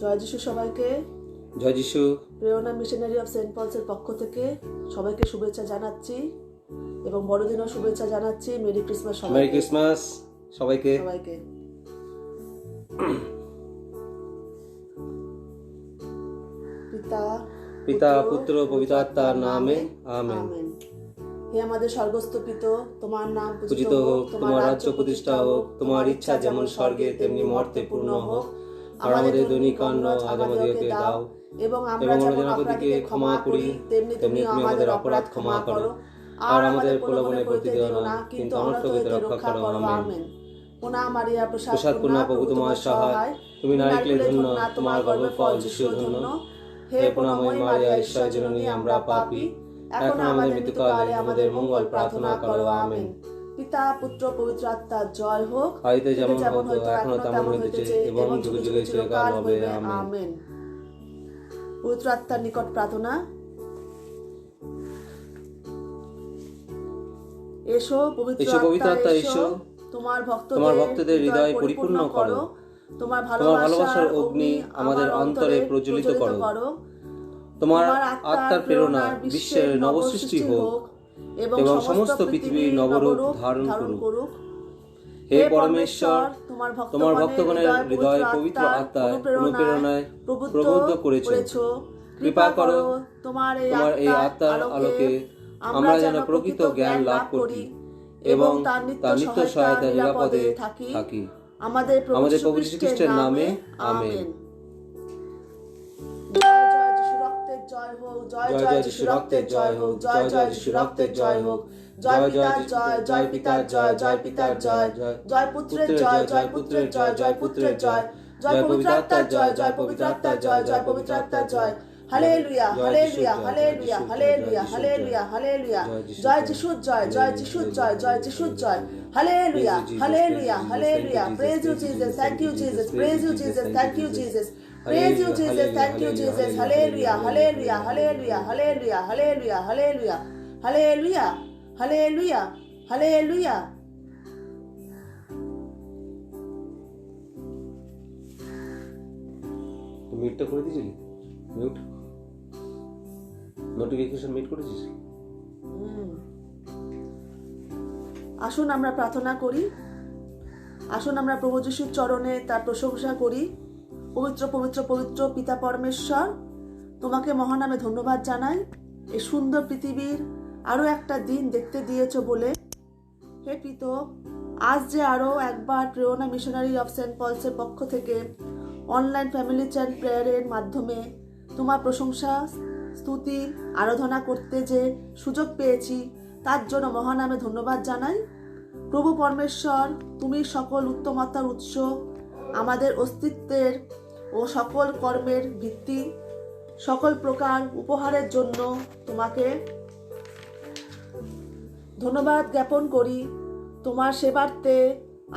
জয় যিশু সবাইকে। জয় যিশু। প্রেরণা মিশনারি অফ সেন্ট পলসের পক্ষ থেকে সবাইকে শুভেচ্ছা জানাচ্ছি এবং বড়দিনও শুভেচ্ছা জানাচ্ছি। মেরি ক্রিসমাস সবাইকে। মেরি ক্রিসমাস সবাইকে। পিতা পুত্র পবিত্র আত্মার নামে আমেন। হে আমাদের স্বর্গস্থ পিতা, তোমার নাম পূজিত হোক, তোমার রাজ্য প্রতিষ্ঠা হোক, তোমার ইচ্ছা যেমন স্বর্গে তেমনি মর্তে পূর্ণ হোক। আর আমাদের দৈনিক অন্ন আজ আমাদেরকে দাও, এবং আমরা যেমন অপরাধীকে ক্ষমা করি তেমনি তুমি আমাদের অপরাধ ক্ষমা করো, আর আমাদের প্রলোভনে পড়তে দিও না, কিন্তু অনর্থ হইতে রক্ষা করো। আমেন। পুনা মারিয়া প্রসাদ পূর্ণা, প্রভু তোমার সহায়, তুমি নারীকুলে ধন্য, তোমার গর্ভফল যিশু ধন্য। হে পুনাময়ী মারিয়া, ঈশ্বর জননী, আমরা পাপী, এখন আমাদের মৃত্যুকালে আমাদের মঙ্গল প্রার্থনা করো। আমেন। পিতা পুত্র পবিত্র আত্মার জয় হোক, আদিতে যেমন হতো এখনো তেমন হইতেছে এবং যুগে যুগে চিরকাল হবে। আমেন। পবিত্র আত্মার নিকট প্রার্থনা। এসো পবিত্র আত্মা, এসো, তোমার ভক্তদের হৃদয় পরিপূর্ণ করো, তোমার ভালোবাসার অগ্নি আমাদের অন্তরে প্রজ্বলিত করো। তোমার আত্মার প্রেরণা বিশ্বের নবসৃষ্টি হোক এবং সমস্ত পৃথিবী নবরূপ ধারণ করুক। হে পরমেশ্বর, তোমার ভক্তগণের হৃদয় পবিত্র আত্মার অনুপ্রেরণায় প্রবুদ্ধ করেছো। কৃপা করো তোমার এই আত্মার আলোকে আমরা যেন প্রকৃত জ্ঞান লাভ করি এবং তার নিত্য সহায়তা নিরাপদে থাকি। আমাদের প্রভু যীশু খ্রিস্টের নামে আমেন। জয় হোক, জয় যিশু রক্তের জয় হোক, জয় যিশু রক্তের জয় হোক, জয় পিতার জয়, জয় পিতার জয়, জয় পিতার জয়, জয় পুত্রের জয়, জয় পুত্রের জয়, জয় পুত্রের জয়, জয় পবিত্র আত্মার জয়, জয় পবিত্র আত্মার জয়, জয় পবিত্র আত্মার জয়। Hallelujah, hallelujah, hallelujah, hallelujah, hallelujah, hallelujah. জয় যিশুর জয়, জয় যিশুর জয়, জয় যিশুর জয়। Hallelujah, hallelujah, hallelujah. Praise you Jesus, thank you Jesus, praise you Jesus, thank you Jesus, praise you Jesus, thank you Jesus, hallelujah, hallelujah, hallelujah, hallelujah, hallelujah, hallelujah, hallelujah, hallelujah, hallelujah. মিউটটা করে দিয়েছিলি? মিউট নোটিফিকেশন মিউট করেছিস? আসুন আমরা প্রার্থনা করি, আসুন আমরা প্রভু যিশুর চরণে তার প্রশংসা করি। পবিত্র পবিত্র পবিত্র পিতা পরমেশ্বর, তোমাকে মহানামে ধন্যবাদ জানাই এই সুন্দর পৃথিবীর আরো একটা দিন দেখতে দিয়েছো বলে। হে পিত, আজ যে আরো একবার প্রেরণা মিশনারি অফ সেন্ট পলসের পক্ষ থেকে অনলাইন ফ্যামিলি চ্যাট প্রেয়ারের মাধ্যমে তোমার প্রশংসা স্তুতি আরাধনা করতে যে সুযোগ পেয়েছি তার জন্য মহানামে ধন্যবাদ জানাই। প্রভু পরমেশ্বর, তুমি সকল উত্তমতার উৎস, আমাদের অস্তিত্বের ও সকল কর্মের ভিত্তি। সকল প্রকার উপহারের জন্য তোমাকে ধন্যবাদ জ্ঞাপন করি। তোমার সেবার্থে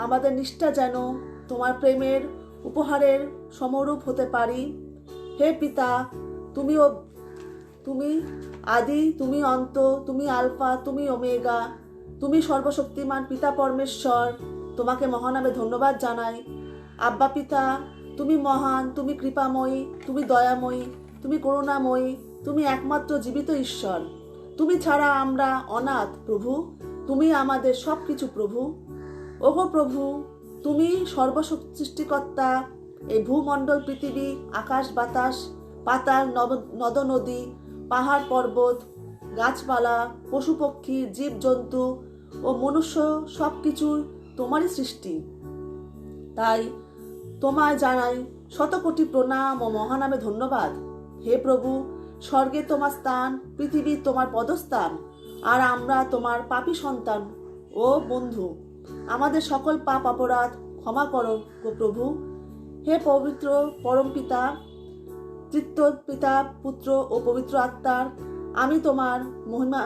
আমাদের নিষ্ঠা যেন তোমার প্রেমের উপহারের সমরূপ হতে পারি। হে পিতা, তুমি আদি, তুমি অন্ত, তুমি আলফা, তুমি ওমেগা, তুমি সর্বশক্তিমান পিতা পরমেশ্বর, তোমাকে মহানামে ধন্যবাদ জানাই। আব্বা পিতা, তুমি মহান, তুমি কৃপাময়ী, তুমি দয়াময়ী, তুমি করুণাময়ী, তুমি একমাত্র জীবিত ঈশ্বর। তুমি ছাড়া আমরা অনাথ প্রভু, তুমি আমাদের সব কিছু প্রভু। ওগো প্রভু, তুমি সর্বসৃষ্টিকর্তা। এই ভূমণ্ডল, পৃথিবী, আকাশ বাতাস, পাতাল, নদ নদী, পাহাড় পর্বত, গাছপালা, পশু পক্ষী, জীবজন্তু ও মনুষ্য সব কিছু তোমারই সৃষ্টি। তাই তোমায় জানাই শতকোটি প্রণাম ও মহানামে ধন্যবাদ। হে প্রভু, স্বর্গে তোমার স্থান, পৃথিবী তোমার পদস্থান, আর আমরা তোমার পাপী সন্তান ও বন্ধু। আমাদের সকল পাপ অপরাধ ক্ষমা করো গো প্রভু। হে পবিত্র পরম পিতা, তৃতীয় পিতা, পুত্র ও পবিত্র আত্মার আমি তোমার মহিমা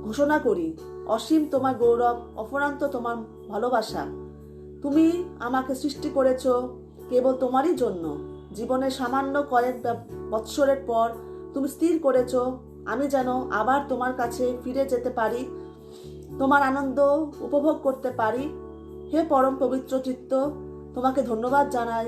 ঘোষণা করি। অসীম তোমার গৌরব, অফুরান্ত তোমার ভালোবাসা। তুমি আমাকে সৃষ্টি করেছো কেবল তোমারই জন্য। জীবনের সামান্য কয়েক বৎসরের পর তুমি স্থির করেছো আমি যেন আবার তোমার কাছে ফিরে যেতে পারি, তোমার আনন্দ উপভোগ করতে পারি। হে পরম পবিত্র চিত্ত, তোমাকে ধন্যবাদ জানাই।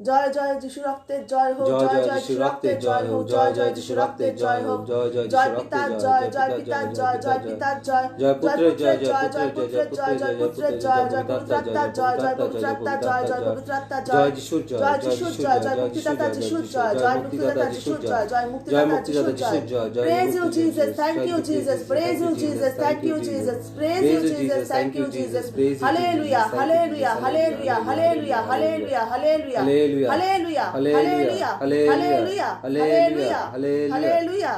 জয় জয় যিশু রক্তের জয় হোক, জয় জয় জয় জয় যিশু যিশু রক্তের রক্তের জয় হোক, জয় জয় যিশু রক্তের জয় হোক, জয় জয় জয় যিশু পিতার রক্তের জয়, জয় পিতার জয়, জয় পিতার জয়, জয় জয় পুত্রের জয়, পুত্রের জয়, জয় পুত্রের জয়, জয় পুত্রের জয়, জয় পবিত্র আত্মার জয়, জয় পবিত্র আত্মার জয়, জয় পবিত্র আত্মার জয়, জয় যিশুর জয়, জয় যিশুর জয়, জয় মুক্তিদাতা যিশুর জয়, জয় মুক্তিদাতা যিশুর জয়, জয় মুক্তিদাতা যিশুর জয়। Praise you Jesus, thank you Jesus, praise you Jesus, thank you Jesus, praise you Jesus, thank you Jesus. Hallelujah, hallelujah, hallelujah, hallelujah, hallelujah, hallelujah, hallelujah, hallelujah, hallelujah, hallelujah,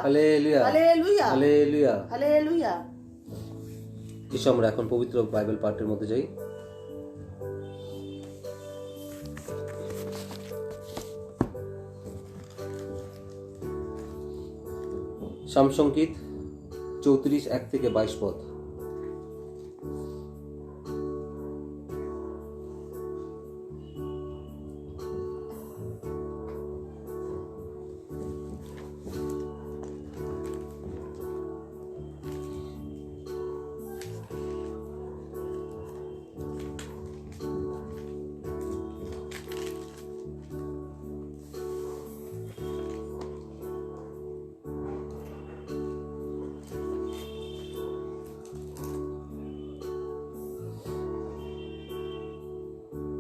hallelujah, hallelujah, hallelujah. hallelujah. এসো আমরা এখন পবিত্র Bible পাঠের মধ্যে যাই। সামসংগীত 34:1-22 পদ।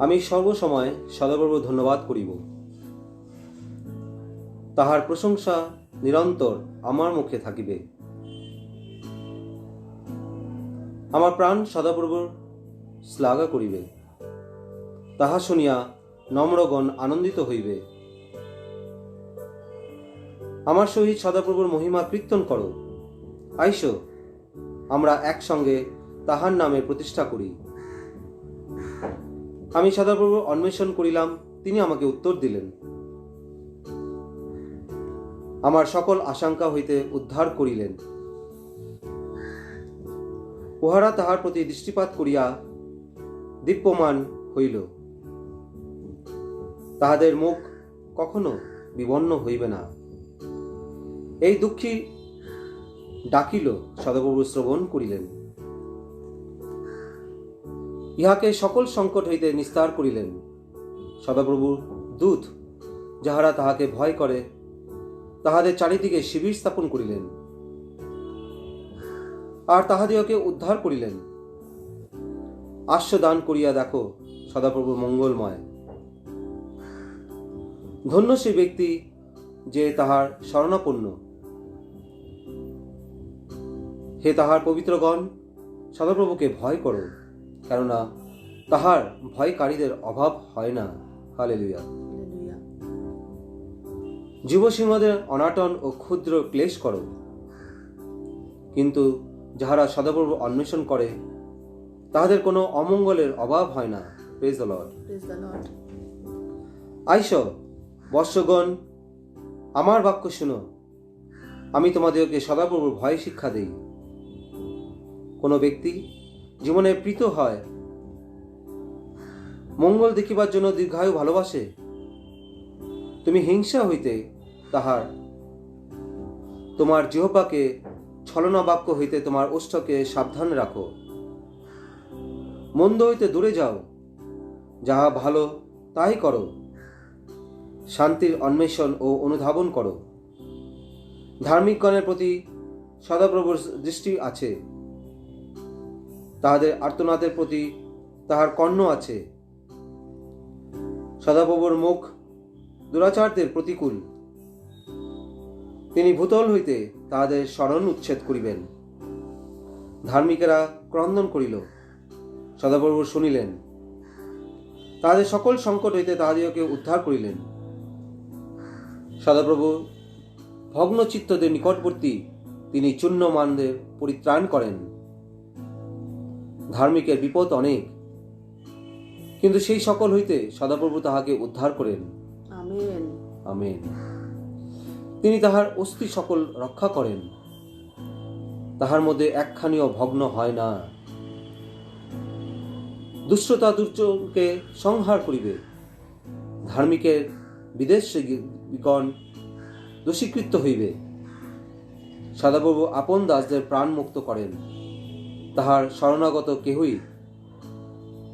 আমি সর্বসময় সদাপ্রভু ধন্যবাদ করিব, তাহার প্রশংসা নিরন্তর আমার মুখে থাকিবে। আমার প্রাণ সদাপ্রভুর শ্লাঘা করিবে, তাহা শুনিয়া নম্রগণ আনন্দিত হইবে। আমার সহিত সদাপ্রভুর মহিমা কীর্তন করো, আইসো আমরা একসঙ্গে তাহার নামে প্রতিষ্ঠা করি। আমি সদাপ্রভু অন্বেষণ করিলাম, তিনি আমাকে উত্তর দিলেন। আমার সকল আশঙ্কা হইতে উদ্ধার করিলেন। উহারা তাহার প্রতি দৃষ্টিপাত করিয়া দীপ্যমান হইল, তাহাদের মুখ কখনো বিবর্ণ হইবে না। এই দুঃখী ডাকিল, সদাপ্রভু শ্রবণ করিলেন। ইহাকে সকল সংকট হইতে নিস্তার করিলেন। সদাপ্রভুর দূত যাহারা তাহাকে ভয় করে, তাহাদের চারিদিকে শিবির স্থাপন করিলেন, আর তাহাদিওকে উদ্ধার করিলেন। আশ্রদান করিয়া দেখো, সদাপ্রভু মঙ্গলময়। ধন্য সে ব্যক্তি যে তাহার শরণাপন্ন। হে তাহার পবিত্রগণ, সদাপ্রভুকে ভয় করো, কেননা তাহার ভয়কারীদের অভাব হয় না। হালেলুয়া। যুবসিংহদের অনাটন ও ক্ষুদ্র ক্লেশ করো, কিন্তু যাহারা সদাপ্রভু অন্বেষণ করে, তাহাদের কোনো অমঙ্গলের অভাব হয় না। Praise the Lord. আইসো বর্ষগণ, আমার বাক্য শুনো, আমি তোমাদেরকে সদাপ্রভুর ভয় শিক্ষা দেই। কোনো ব্যক্তি জীবনে প্রীত হয়, মঙ্গল দেখিবার জন্য দীর্ঘায়ু ভালোবাসে, তুমি হিংসা হইতে তোমার জিহ্বাকে, ছলনা বাক্য হইতে তোমার ওষ্ঠকে সাবধান রাখো। মন্দ হইতে দূরে যাও, যাহা ভালো তাই করো। শান্তির অন্বেষণ ও অনুধাবন করো। ধার্মিকগণের প্রতি সদাপ্রভুর দৃষ্টি আছে, তাহাদের আর্তনাদের প্রতি তাহার কর্ণ আছে। সদাপ্রভুর মুখ দুরাচারদের প্রতিকূল, তিনি ভূতল হইতে তাহাদের স্মরণ উচ্ছেদ করিবেন। ধার্মিকেরা ক্রন্দন করিল, সদাপ্রভু শুনিলেন, তাহাদের সকল সংকট হইতে তাহাদিওকে উদ্ধার করিলেন। সদাপ্রভু ভগ্নচিত্তদের নিকটবর্তী, তিনি চূর্ণমানদের পরিত্রাণ করেন। ধার্মিকের বিপদ অনেক, কিন্তু সেই সকল হইতে সদাপ্রভু তাহাকে উদ্ধার করেন। Amen, amen. তিনি তাহার অস্থি সকল রক্ষা করেন, তাহার মধ্যে একখানিও ভগ্ন হয় না। দুষ্টতা দুর্যোগকে সংহার করিবে। ধার্মিকের বিদেশগণ দোষীকৃত হইবে। সদাপ্রভু আপন দাসদের প্রাণ মুক্ত করেন, তাহার শরণাগত কেহই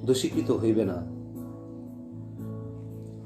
দোষীকৃত হইবে না।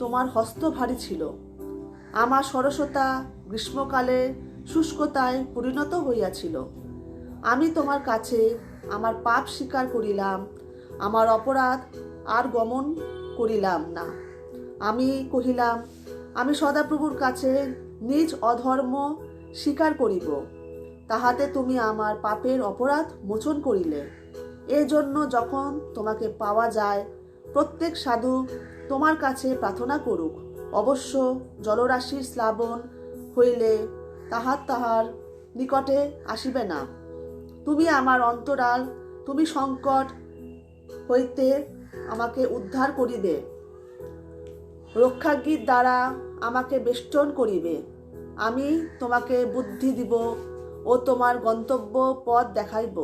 তোমার হস্ত ভারী ছিল। আমার সরসতা গ্রীষ্মকালে শুষ্কতায় পরিণত হইয়াছিল। আমি তোমার কাছে আমার পাপ স্বীকার করিলাম, আমার অপরাধ আর গমন করিলাম না। আমি কহিলাম, আমি সদাপ্রভুর কাছে নিজ অধর্ম স্বীকার করিব। তাহাতে তুমি আমার পাপের অপরাধ মোচন করিলে। এই জন্য যখন তোমাকে পাওয়া যায়, প্রত্যেক সাধু তোমার কাছে প্রার্থনা করুক। অবশ্য জলরাশির শ্লাবন হইলে তাহার নিকটে আসিবে না। তুমি আমার অন্তরাল, তুমি সংকট হইতে আমাকে উদ্ধার করিবে। রক্ষাগীর দ্বারা আমাকে বেষ্টন করিবে। আমি তোমাকে বুদ্ধি দিব ও তোমার গন্তব্য পথ দেখাইব।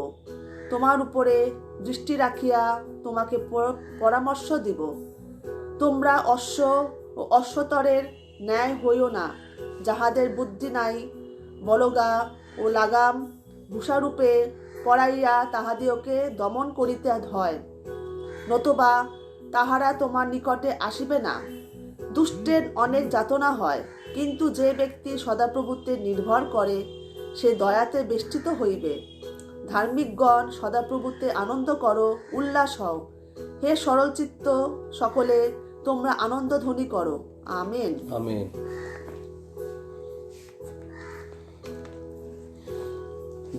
তোমার উপরে দৃষ্টি রাখিয়া তোমাকে পরামর্শ দিব। তোমরা অশ্ব ও অশ্বতরের ন্যায় হইও না, যাহাদের বুদ্ধি নাই, বলগা ও লাগাম ভূষারূপে পড়াইয়া তাহাদিওকে দমন করিতে হয়, নতুবা তাহারা তোমার নিকটে আসিবে না। দুষ্টের অনেক যাতনা হয়, কিন্তু যে ব্যক্তি সদাপ্রভুতে নির্ভর করে সে দয়াতে বেষ্টিত হইবে। ধার্মিকগণ, সদাপ্রভুতে আনন্দ করো, উল্লাস হও। হে সরলচিত্ত সকলে, তোমরা আনন্দ ধ্বনি করো। আমেন। আমেন।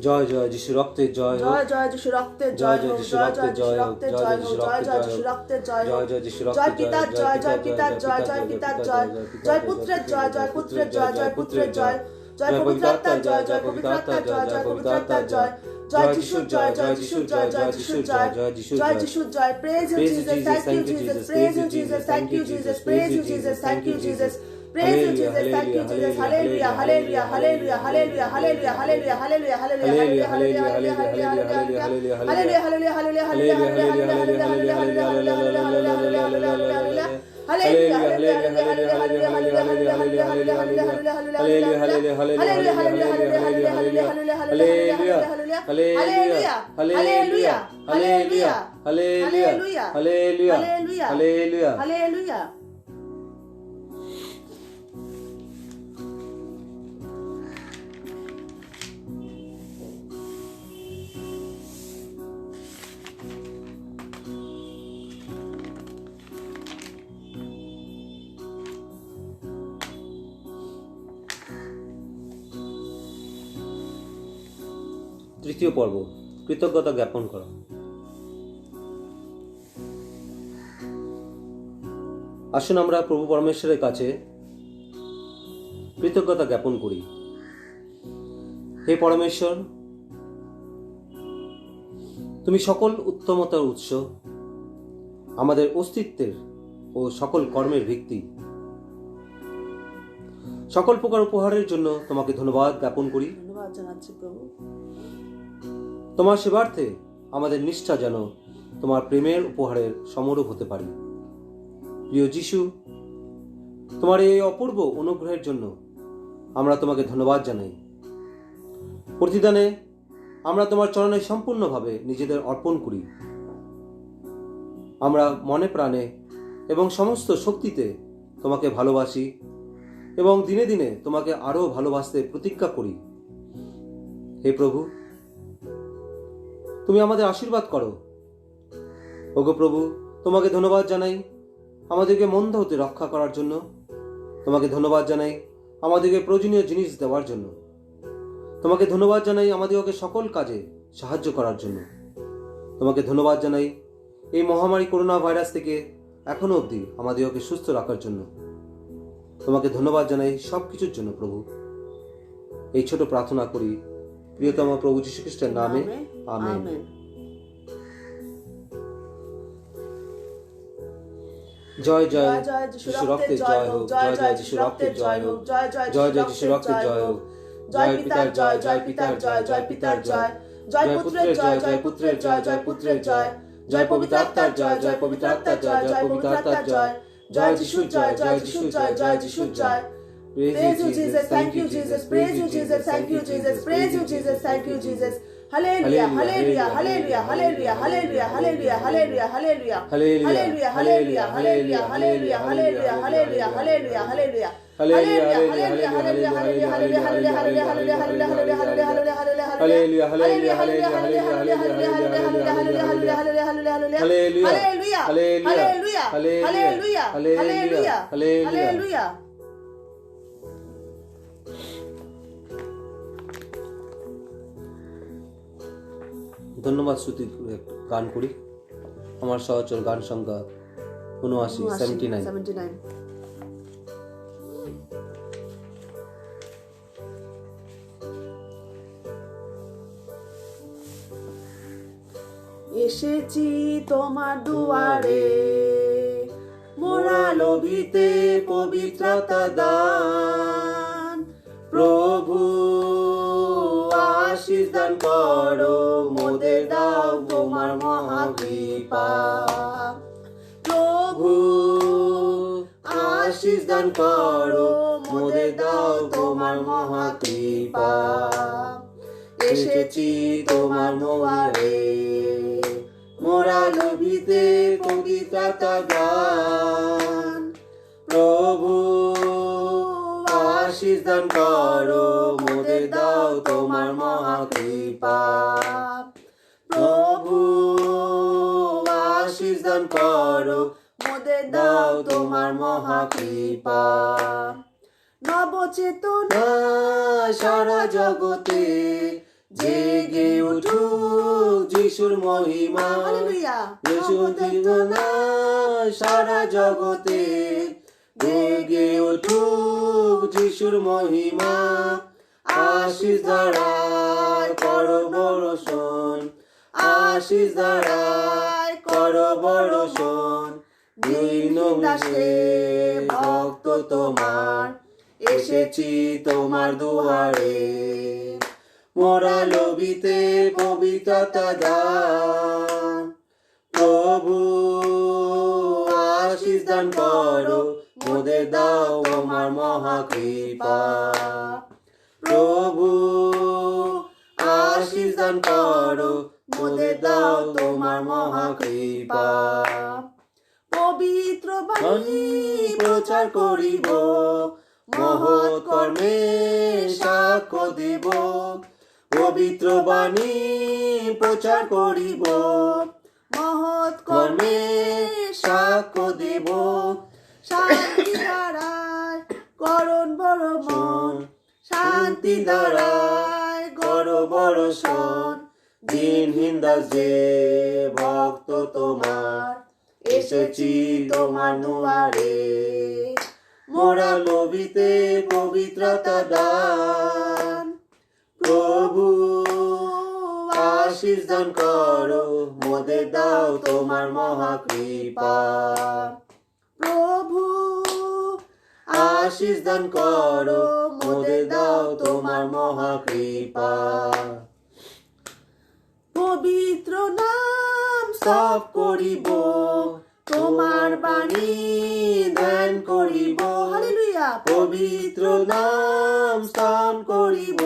জয় জয় যিশু রক্তের জয় হোক, জয় জয় যিশু রক্তের জয় হোক, জয় জয় যিশু রক্তের জয় হোক, জয় জয় যিশু রক্তের জয় হোক, জয় পিতার জয়, জয় পিতার জয়, জয় পিতার জয়, জয় পুত্রের জয়, জয় পুত্রের জয়, জয় পুত্রের জয়, জয় পবিত্র আত্মার জয়, জয় পবিত্র আত্মার জয়, জয় পবিত্র আত্মার জয়, জয় যিশুর জয়, জয় যিশুর জয়, জয় যিশুর জয়, জয় যিশুর জয়। Praise you Jesus, thank you Jesus, praise you Jesus, thank you Jesus, praise you Jesus, thank you Jesus, praise you Jesus, thank you Jesus, hallelujah, hallelujah, hallelujah, hallelujah, hallelujah, hallelujah, hallelujah, hallelujah, hallelujah, hallelujah, hallelujah, hallelujah, hallelujah, hallelujah, hallelujah. তৃতীয় পর্ব, কৃতজ্ঞতা জ্ঞাপন করা। আসুন আমরা প্রভু পরমেশ্বরের কাছে কৃতজ্ঞতা জ্ঞাপন করি। হে পরমেশ্বর, তুমি সকল উত্তমতার উৎস, আমাদের অস্তিত্বের ও সকল কর্মের ভিত্তি। সকল প্রকার উপহারের জন্য তোমাকে ধন্যবাদ জ্ঞাপন করি। ধন্যবাদ জানাচ্ছি প্রভু। তোমার সেবার্থে আমাদের নিষ্ঠা যেন তোমার প্রেমের উপহারের সমরূপ হতে পারি। প্রিয় যিশু, তোমার এই অপূর্ব অনুগ্রহের জন্য আমরা তোমাকে ধন্যবাদ জানাই। প্রতিদানে আমরা তোমার চরণে সম্পূর্ণভাবে নিজেদের অর্পণ করি। আমরা মনে প্রাণে এবং সমস্ত শক্তিতে তোমাকে ভালোবাসি এবং দিনে দিনে তোমাকে আরো ভালোবাসতে প্রতিজ্ঞা করি। হে প্রভু, তুমি আমাদের আশীর্বাদ করো। ওগো প্রভু, তোমাকে ধন্যবাদ জানাই আমাদেরকে মন্দ হতে রক্ষা করার জন্য। তোমাকে ধন্যবাদ জানাই আমাদেরকে প্রয়োজনীয় জিনিস দেওয়ার জন্য। তোমাকে ধন্যবাদ জানাই আমাদেরকে সকল কাজে সাহায্য করার জন্য। তোমাকে ধন্যবাদ জানাই এই মহামারী করোনা ভাইরাস থেকে এখনো অবধি আমাদেরকে সুস্থ রাখার জন্য। তোমাকে ধন্যবাদ জানাই সব কিছুর জন্য প্রভু। এই ছোট প্রার্থনা করি প্রিয়তম প্রভু যীশু খ্রিস্টের নামে, আমেন। জয় জয় যিশু রক্তের জয় হোক, জয় জয় যিশু রক্তের জয় হোক, জয় জয় যিশু রক্তের জয় হোক, জয় পিতার জয়, জয় পিতার জয়, জয় পিতার জয়, জয় পুত্রের জয়, জয় পুত্রের জয়, জয় পুত্রের জয়, জয় পবিত্র আত্মার জয়, জয় পবিত্র আত্মার জয়, জয় পবিত্র আত্মার জয়, জয় যিশুর জয়, জয় যিশুর জয়, জয় যিশুর জয়। Praise you Jesus, thank you Jesus, praise you Jesus, thank you Jesus, praise you Jesus, thank you Jesus, Hallelujah, hallelujah, hallelujah, hallelujah, hallelujah, hallelujah, hallelujah, hallelujah. Hallelujah, hallelujah, hallelujah, hallelujah, hallelujah, hallelujah, hallelujah, hallelujah. Hallelujah, hallelujah, hallelujah, hallelujah, hallelujah, hallelujah, hallelujah, hallelujah, hallelujah, hallelujah, hallelujah, hallelujah, hallelujah, hallelujah, hallelujah, hallelujah, hallelujah. ধন্যবাদ শ্রুতি। গান করি। আমার সহচর গান সংখ্যা 79। এসেছি তোমার দুয়ারে, মোরা লোভিতে পবিত্রতা দান। প্রভু আশীষ দান করো, মোদের দাও তোমার মহাকৃপা। প্রভু আশীষ দান করো, মোদের দাও তোমার মহাকৃপা। এসেছি তোমার দুয়ারে, মোরা লোভিতে পবিত্রতা দান। প্রভু আশীষ দান করো, মোদের দাও তোমার মহাকৃপা। প্রভু আশীষ দান করো, মোদের দাও তোমার মহাকৃপা। নবচেতনা সারা জগতে জেগে উঠুক যিশুর মহিমা। যিশুর চেতনা সারা জগতে জেগে উঠুক যিশুর মহিমা। আশীষ ধারায় করো বর্ষণ, আশীষ ধারায় করো বর্ষণ। দীন দাসে ভক্ত তোমার, এসেছি তোমার দুয়ারে। মোরা লোভিতে পবিত্রতা দান। প্রভু আশীষ দান করো, মোদের দাও তোমার মহাকৃপা। প্রভু আশীষ দান করো, মোদের দাও তোমার মহাকৃপা। পবিত্র বাণী প্রচার করিব, মহৎ কর্মে সাক্ষ্য দেব। পবিত্র বাণী প্রচার করিব, মহৎ কর্মে সাক্ষ্য দেব। শান্তি দ্বারায় করণ বর্ষণ, শান্তি দ্বারায় করো বর্ষণ। দিনহীন দাস যে ভক্ত তোমার, এসেছি তোমার দুয়ারে। মোরা লোভিতে পবিত্রতা দান। প্রভু আশীষ দান করো, মোদের দাও তোমার মহাকৃপা। প্রভু আশীষ দান করো, মোদের দাও তোমার মহাকৃপা। পবিত্র নাম স্তব করিব, তোমার বাণী ধ্যান করিব। হালেলুয়া। পবিত্র নাম স্থান করিব,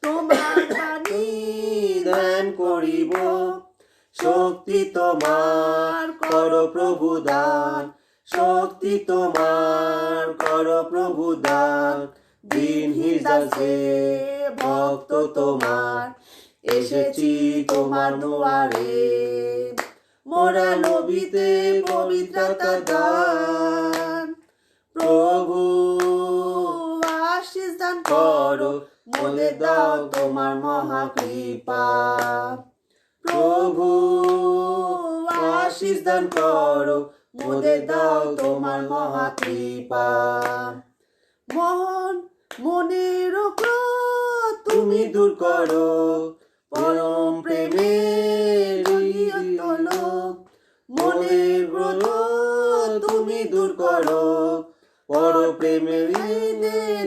তোমার বাণী ধ্যান করিব। শক্তি তোমার করো প্রভু দান, শক্তি তোমার করো প্রভু দান। দিনহীন দাসে ভক্ত তোমার, এসেছি তোমার দুয়ারে। মোরা লোভিতে পবিত্রতা দান। প্রভু আশীষ দান করো, মোদের দাও তোমার মহাকৃপা। প্রভু আশীষ দান করো, মোদের দাও তোমার মহাকৃপা। মনের ক্রোধ তুমি দূর করো, পরম প্রেমে তোলো। মনের ক্রোধ তুমি দূর করো, পরম প্রেমে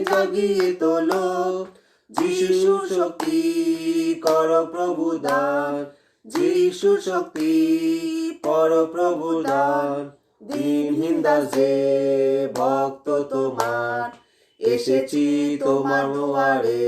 জাগিয়ে তোলো। যিশু শক্তি করো প্রভু দান, যিশু শক্তি করো প্রভু দান। দিনহীন দাসে ভক্ত তোমার, এসেছি তোমার দুয়ারে।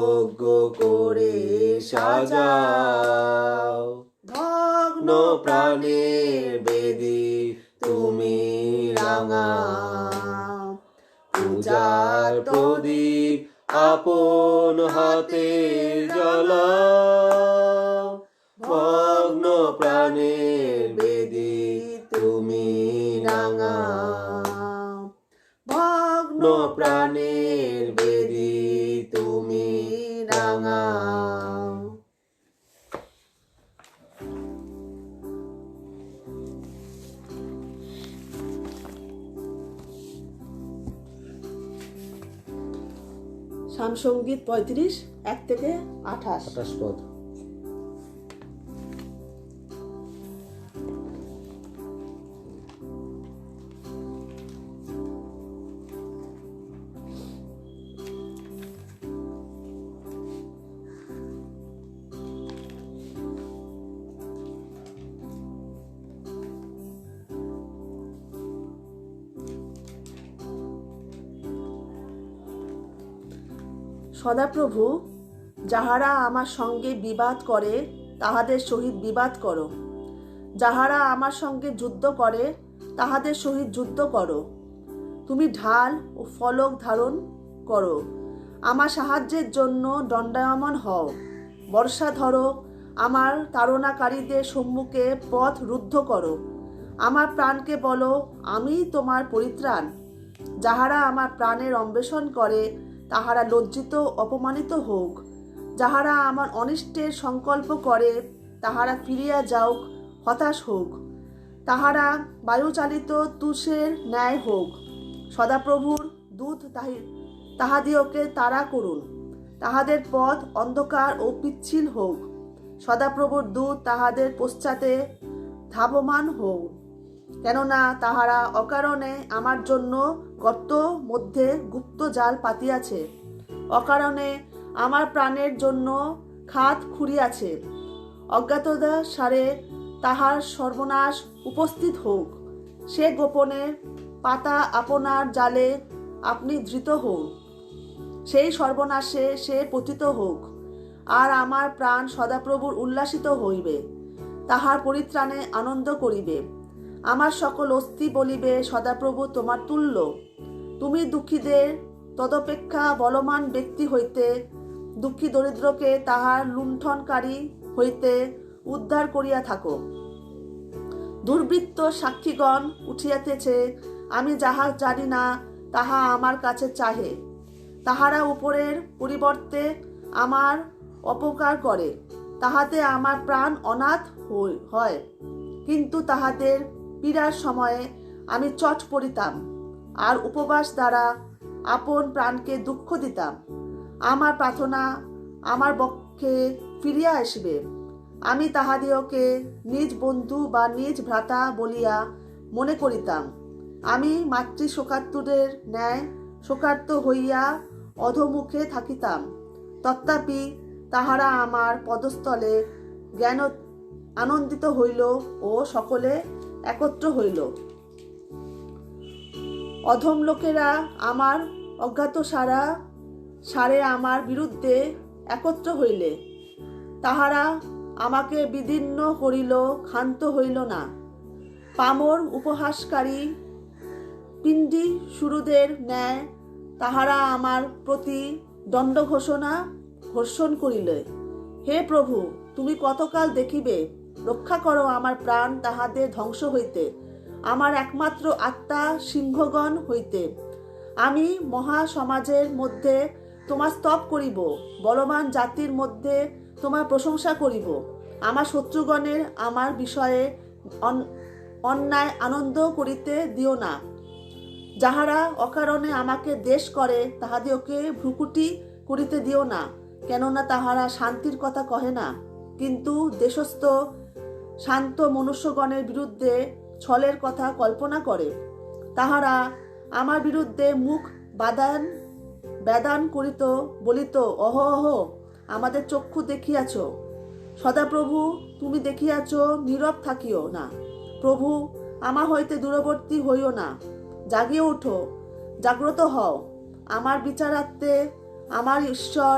যোগ্য করে সাজাও। ভগ্ন প্রাণের বেদি তুমি রাঙাও। পূজার প্রদীপ আপন হাতে জ্বালাও। ভগ্ন প্রাণের বেদি তুমি রাঙাও। ভগ্ন প্রাণের বেদি তুমি রাঙাও। শামসঙ্গীত 35, 1 থেকে 28 পদ। সদাপ্রভু, যাহারা আমার সঙ্গে বিবাদ করে তাহাদের সহিত বিবাদ করো। যাহারা আমার সঙ্গে যুদ্ধ করে তাহাদের সহিত যুদ্ধ করো। তুমি ঢাল ও ফলক ধারণ করো। আমার সাহায্যের জন্য দণ্ডায়মান হও। বর্ষা ধরো, আমার তাড়নাকারীদের সম্মুখে পথ রুদ্ধ করো। আমার প্রাণকে বলো, আমি তোমার পরিত্রাণ। যাহারা আমার প্রাণের অন্বেষণ করে তাহারা লজ্জিত অপমানিত হোক। যাহারা আমার অনিষ্টের সংকল্প করে তাহারা ফিরিয়া যাওক, হতাশ হোক। তাহারা বায়ুচালিত তুষের ন্যায় হোক। সদাপ্রভুর দূত তাহাদিওকে তাড়া করুন। তাহাদের পথ অন্ধকার ও পিচ্ছিল হোক। সদাপ্রভুর দূত তাহাদের পশ্চাতে ধাবমান হোক। কেননা তাহারা অকারণে আমার জন্য গর্ত মধ্যে গুপ্ত জাল পাতিয়াছে। অকারণে আমার প্রাণের জন্য খাত খুঁড়িয়াছে। অজ্ঞাতদা সারে তাহার সর্বনাশ উপস্থিত হোক। সে গোপনে পাতা আপনার জালে আপনি ধৃত হোক। সেই সর্বনাশে সে পতিত হোক। আর আমার প্রাণ সদাপ্রভুর উল্লাসিত হইবে, তাহার পরিত্রাণে আনন্দ করিবে। আমার সকল অস্থি বলিবে, সদাপ্রভু তোমার তুল্য। তুমি দুঃখীদের তদপেক্ষা বলবান ব্যক্তি হইতে দুঃখী দরিদ্রকে তাহার লুণ্ঠনকারী হইতে উদ্ধার করিয়া থাকো। দুর্বৃত্ত সাক্ষীগণ উঠিয়াতেছে, আমি যাহা জানি না তাহা আমার কাছে চাহে। তাহারা উপরের পরিবর্তে আমার অপকার করে, তাহাতে আমার প্রাণ অনাথ হয়। কিন্তু তাহাদের পীড়ার সময়ে আমি চট পড়িতাম, আর উপবাস দ্বারা আপন প্রাণকে দুঃখ দিতাম। আমার প্রার্থনা আমার পক্ষে ফিরিয়া আসিবে। আমি তাহাদিওকে নিজ বন্ধু বা নিজ ভ্রাতা বলিয়া মনে করিতাম। আমি মাতৃ শোকার্তুদের ন্যায় শোকার্ত হইয়া অধোমুখে থাকিতাম। তথাপি তাহারা আমার পদস্থলে জ্ঞান আনন্দিত হইল ও সকলে একত্র হইল। অধম লোকেরা আমার অজ্ঞাত সারে আমার বিরুদ্ধে একত্র হইলে তাহারা আমাকে বিদীর্ণ করিল, ক্ষান্ত হইল না। পামর উপহাসকারী পিণ্ডি শুরুদের ন্যায় তাহারা আমার প্রতি দণ্ড ঘোষণ করিলে। হে প্রভু, তুমি কতকাল দেখিবে? রক্ষা করো আমার প্রাণ তাহাদের ধ্বংস হইতে, আমার একমাত্র আত্মা সিংহগণ হইতে। আমি মহা সমাজের মধ্যে তোমার স্তব করিব, বলবান জাতির মধ্যে তোমার প্রশংসা করিব। আমার শত্রুগণের আমার বিষয়ে অন্যায় আনন্দ করিতে দিও না। যাহারা অকারণে আমাকে দেশ করে তাহাদিওকে ভ্রুকুটি করিতে দিও না, কেননা তাহারা শান্তির কথা কহে না, কিন্তু দেশস্থ শান্ত মনুষ্যগণের বিরুদ্ধে ছলের কথা কল্পনা করে। তাহারা আমার বিরুদ্ধে মুখ বেদান করিত, বলিত, অহ অহ, আমাদের চক্ষু দেখিয়াছ। সদাপ্রভু, তুমি দেখিয়াছ, নীরব থাকিও না। প্রভু, আমার হইতে দূরবর্তী হইও না। জাগিয়ে উঠো, জাগ্রত হও। আমার বিচারার্থে আমার ঈশ্বর